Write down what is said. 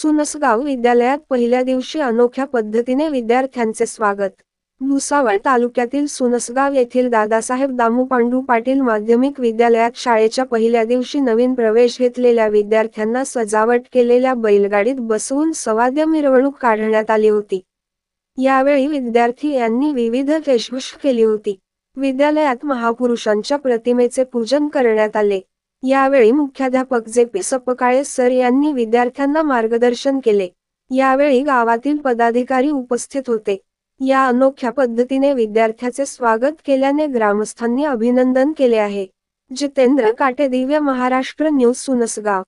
सुनसगाव विद्यालयात पहिल्या दिवशी अनोख्या पद्धतीने विद्यार्थ्यांचे स्वागत। भुसावळ तालुक्यातील सुनसगाव येथील दादासाहेब दामुपांडू पाटील माध्यमिक विद्यालयात शाळेच्या पहिल्या दिवशी नवीन प्रवेश घेतलेल्या विद्यार्थ्यांना सजावट केलेल्या बैलगाडीत बसवून सवाद्य मिरवणूक काढण्यात आली होती। यावेळी विद्यार्थी यांनी विविध वेशभूषा केली होती। विद्यालयात महापुरुषांच्या प्रतिमेचे पूजन करण्यात आले। यावेळी मुख्याध्यापक जे.पी. सपकाळे सर यांनी विद्यार्थ्यांना मार्गदर्शन केले। यावेळी गावातील पदाधिकारी उपस्थित होते। या अनोख्या पद्धतीने विद्यार्थ्याचे स्वागत केल्याने ग्रामस्थांनी अभिनंदन केले आहे। जितेंद्र काटे, दिव्य महाराष्ट्र न्यूज, सुनसगाव।